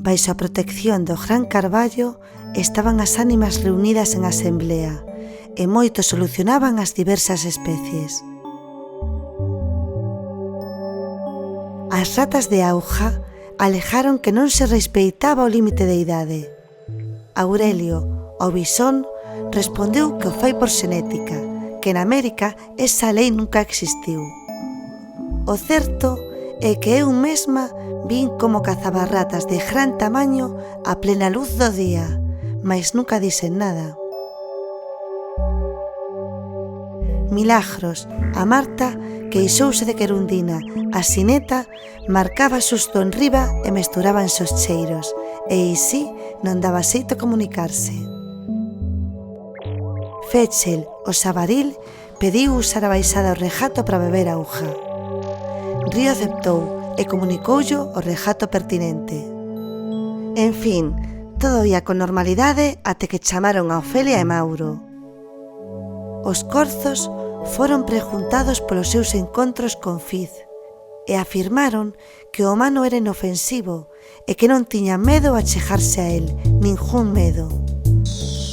Baixo a protección do gran carballo estaban as ánimas reunidas en asemblea e moitos solucionaban as diversas especies. As ratas de auga alegaron que non se respeitaba o límite de idade. Aurelio, o bisón, respondeu que o fai por xenética, que en América esa lei nunca existiu. O certo é que eu mesma vin como cazaba ratas de gran tamaño a plena luz do día, mais nunca dixen nada. Milagros, a Marta, queixouse de que Erundina, a sineta, marcaba susto enriba e mesturabanse os cheiros, e así non daba xeito comunicarse. Fetchel, o xabaril, pediu usar a baixada ao regato para beber auga. Río aceptou e comunicoullo o regato pertinente. En fin, todo ia con normalidade até que chamaron a Ofelia e Mauro. Os corzos foron preguntados polos seus encontros con Fiz e afirmaron que o humano era inofensivo e que non tiña medo a chegarse a él, ningún medo.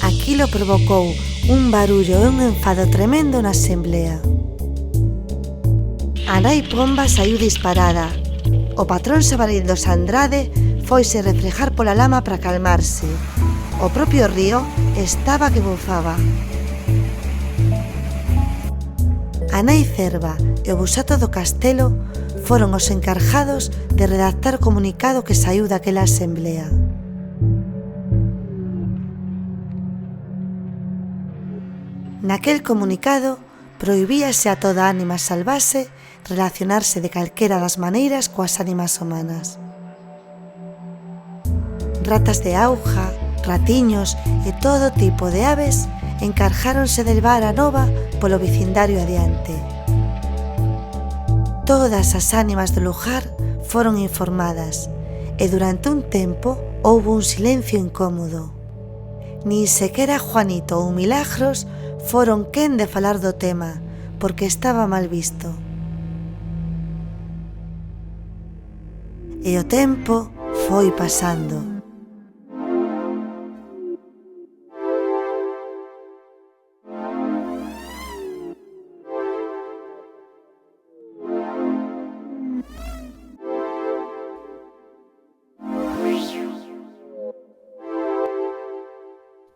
Aquilo provocou un barullo e un enfado tremendo na asemblea. A nai Pomba saiu disparada. O patrón xabaril dos Andrade foise refrejar pola lama para calmarse. O propio Río estaba que bufaba. A nai Cerva e o busato do castelo foron os encargados de redactar o comunicado que saiu daquela asemblea. Naquel comunicado prohibíase a toda ánima salvase relacionarse de calquera das maneiras coas ánimas humanas. Ratas de auga, ratiños e todo tipo de aves encargáronse de levar a nova polo vecindario adiante. Todas as ánimas do lugar foron informadas e durante un tempo houbo un silencio incómodo. Nin sequera Juanito ou Milagros foron quen de falar do tema, porque estaba mal visto. E o tempo foi pasando.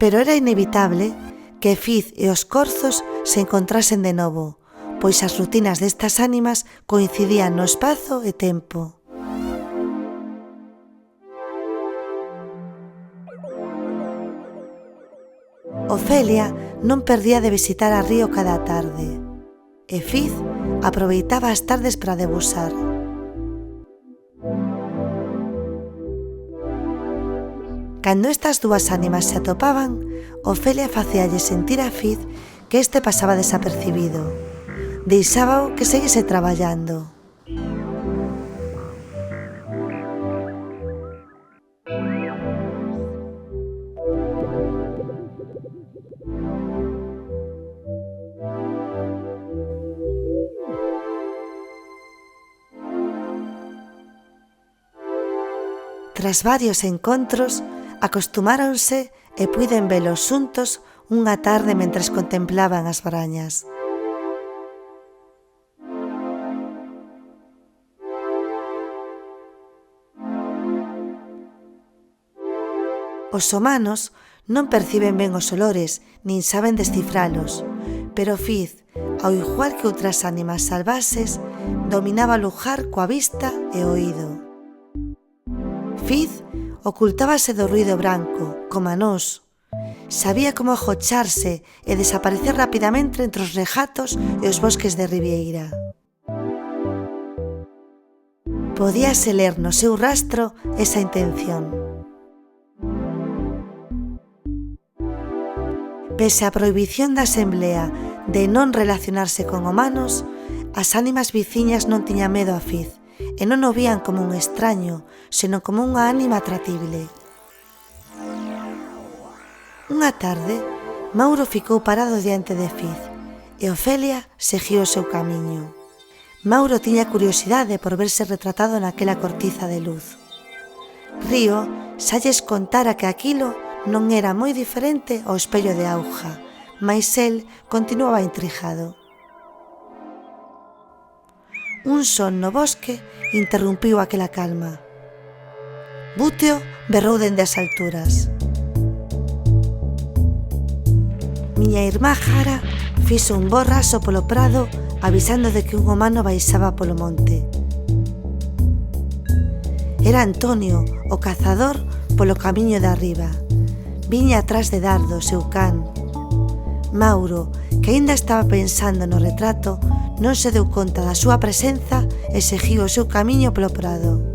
Pero era inevitable que Fiz e os corzos se encontrasen de novo, pois as rutinas destas ánimas coincidían no espazo e tempo. Ofelia non perdía de visitar a Río cada tarde, e Fiz aproveitaba as tardes para debusar. Cando estas dúas ánimas se atopaban, Ofelia facíalle sentir a Fiz que este pasaba desapercibido. Deixábao que seguise traballando. Tras varios encontros, acostumáronse e puiden velos xuntos unha tarde mentres contemplaban as brañas. Os humanos non perciben ben os olores nin saben descifralos, pero Fiz, ao igual que outras ánimas salvases, dominaba o lugar coa vista e o oído. Fiz ocultábase do ruído branco, como a nós. Sabía como agocharse e desaparecer rapidamente entre os regatos e os bosques de Ribeira. Podíase ler no seu rastro esa intención. Pese á prohibición da asemblea de non relacionarse con humanos, as ánimas viciñas non tiñan medo a Fiz e non o vían como un extraño, senón como unha ánima atratible. Unha tarde, Mauro ficou parado diante de Fiz e Ofelia seguiu o seu camiño. Mauro tiña curiosidade por verse retratado naquela cortiza de luz. Río xa lles contara que aquilo non era moi diferente ao espello de auga, mais el continuaba intrigado. Un son no bosque interrumpiu aquela calma. Búteo berrou dende as alturas. Miña irmá Jara fixo un bo raso polo prado avisando de que un humano baixaba polo monte. Era Antonio, o cazador, polo camiño de arriba. Viña atrás de Dardo, seu can. Mauro, que aínda estaba pensando no retrato, non se deu conta da súa presenza e seguiu o seu camiño polo prado.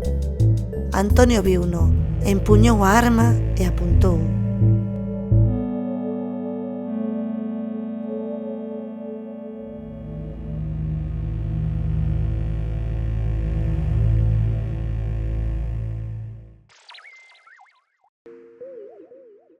Antonio viuno, empuñou a arma e apuntou.